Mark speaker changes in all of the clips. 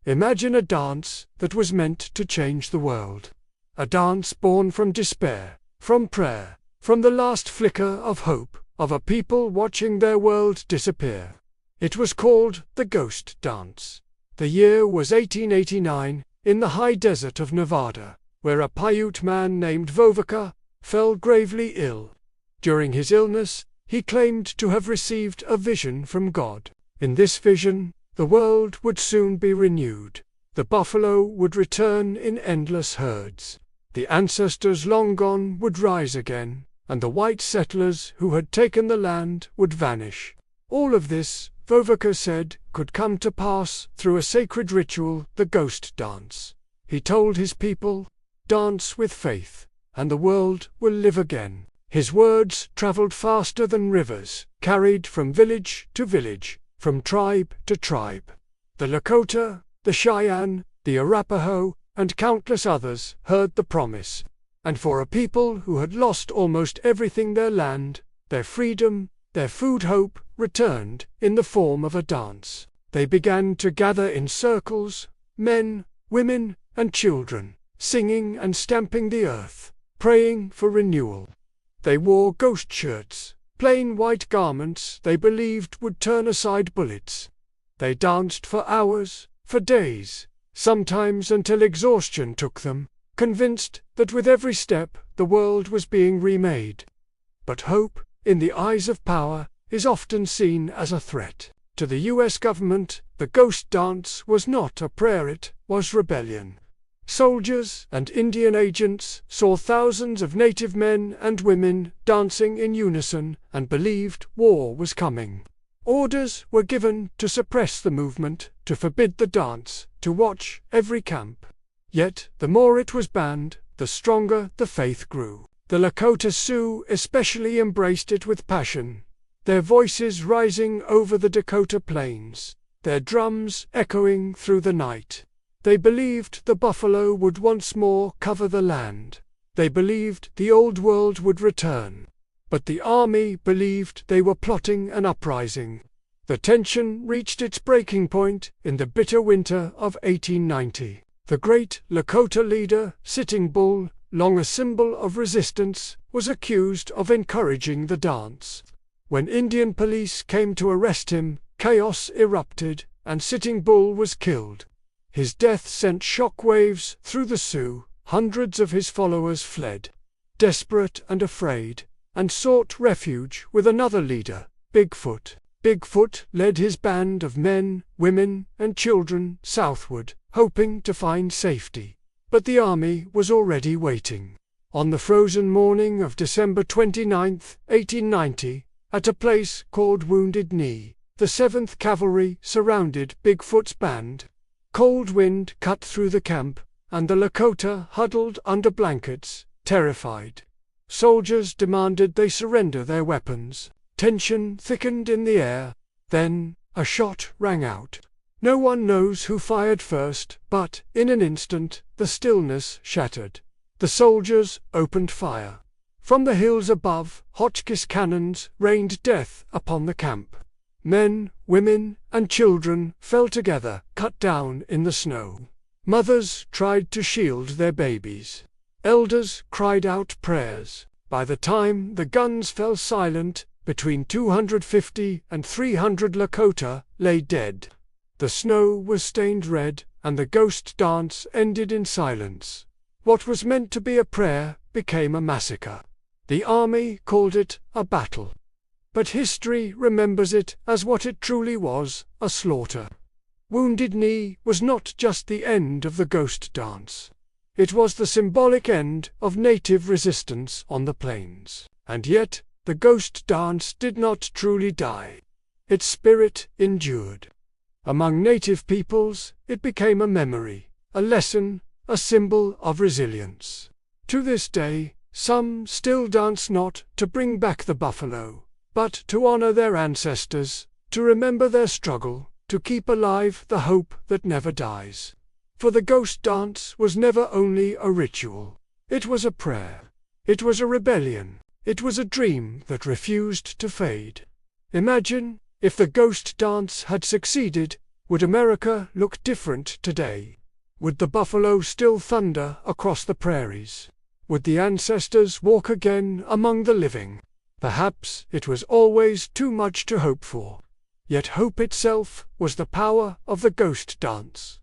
Speaker 1: Imagine a dance that was meant to change the world. A dance born from despair, from prayer, from the last flicker of hope of a people watching their world disappear. It was called the Ghost Dance. The year was 1889, in the high desert of Nevada, where a Paiute man named Vovaka fell gravely ill. During his illness, he claimed to have received a vision from God. In this vision, the world would soon be renewed. The buffalo would return in endless herds. The ancestors long gone would rise again, and the white settlers who had taken the land would vanish. All of this, Vovaka said, could come to pass through a sacred ritual, the Ghost Dance. He told his people, "Dance with faith, and the world will live again." His words traveled faster than rivers, carried from village to village, from tribe to tribe. The Lakota, the Cheyenne, the Arapaho, and countless others heard the promise. And for a people who had lost almost everything, their land, their freedom, their food, hope returned in the form of a dance. They began to gather in circles, men, women, and children, singing and stamping the earth, praying for renewal. They wore ghost shirts, plain white garments they believed would turn aside bullets. They danced for hours, for days, sometimes until exhaustion took them, convinced that with every step the world was being remade. But hope, in the eyes of power, is often seen as a threat. To the U.S. government, the Ghost Dance was not a prayer, it was rebellion. Soldiers and Indian agents saw thousands of native men and women dancing in unison and believed war was coming. Orders were given to suppress the movement, to forbid the dance, to watch every camp. Yet, the more it was banned, the stronger the faith grew. The Lakota Sioux especially embraced it with passion, their voices rising over the Dakota plains, their drums echoing through the night. They believed the buffalo would once more cover the land. They believed the old world would return. But the army believed they were plotting an uprising. The tension reached its breaking point in the bitter winter of 1890. The great Lakota leader, Sitting Bull, long a symbol of resistance, was accused of encouraging the dance. When Indian police came to arrest him, chaos erupted, and Sitting Bull was killed. His death sent shock waves through the Sioux. Hundreds of his followers fled, desperate and afraid, and sought refuge with another leader, Bigfoot. Bigfoot led his band of men, women, and children southward, hoping to find safety. But the army was already waiting. On the frozen morning of December 29, 1890, at a place called Wounded Knee, the 7th Cavalry surrounded Bigfoot's band. Cold wind cut through the camp, and the Lakota huddled under blankets, terrified. Soldiers demanded they surrender their weapons. Tension thickened in the air. Then, a shot rang out. No one knows who fired first, but, in an instant, the stillness shattered. The soldiers opened fire. From the hills above, Hotchkiss cannons rained death upon the camp. Men, women, and children fell together, cut down in the snow. Mothers tried to shield their babies. Elders cried out prayers. By the time the guns fell silent, between 250 and 300 Lakota lay dead. The snow was stained red, and the Ghost Dance ended in silence. What was meant to be a prayer became a massacre. The army called it a battle. But history remembers it as what it truly was, a slaughter. Wounded Knee was not just the end of the Ghost Dance. It was the symbolic end of native resistance on the plains. And yet, the Ghost Dance did not truly die. Its spirit endured. Among native peoples, it became a memory, a lesson, a symbol of resilience. To this day, some still dance not to bring back the buffalo, but to honor their ancestors, to remember their struggle, to keep alive the hope that never dies. For the Ghost Dance was never only a ritual. It was a prayer. It was a rebellion. It was a dream that refused to fade. Imagine, if the Ghost Dance had succeeded, Would America look different today? Would the buffalo still thunder across the prairies? Would the ancestors walk again among the living? Perhaps it was always too much to hope for. Yet hope itself was the power of the ghost dance.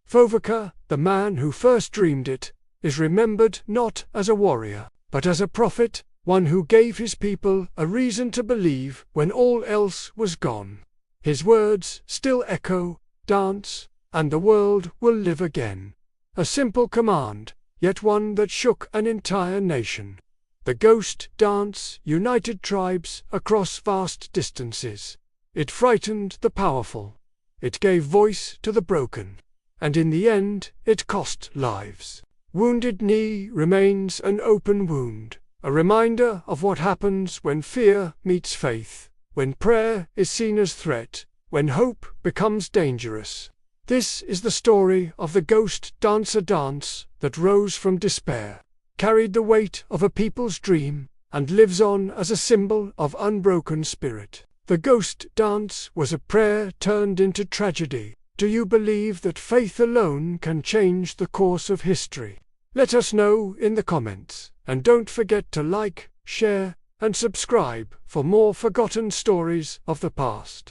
Speaker 1: Fovoka, the man who first dreamed it, is remembered not as a warrior, but as a prophet, one who gave his people a reason to believe when all else was gone. His words still echo, "Dance, and the world will live again." A simple command, yet one that shook an entire nation. The ghost dance united tribes across vast distances. It frightened the powerful. It gave voice to the broken. And in the end, it cost lives. Wounded Knee remains an open wound, a reminder of what happens when fear meets faith, when prayer is seen as threat, when hope becomes dangerous. This is the story of the ghost dancer dance that rose from despair, carried the weight of a people's dream, and lives on as a symbol of unbroken spirit. The ghost dance was a prayer turned into tragedy. Do you believe that faith alone can change the course of history? Let us know in the comments, and don't forget to like, share, and subscribe for more forgotten stories of the past.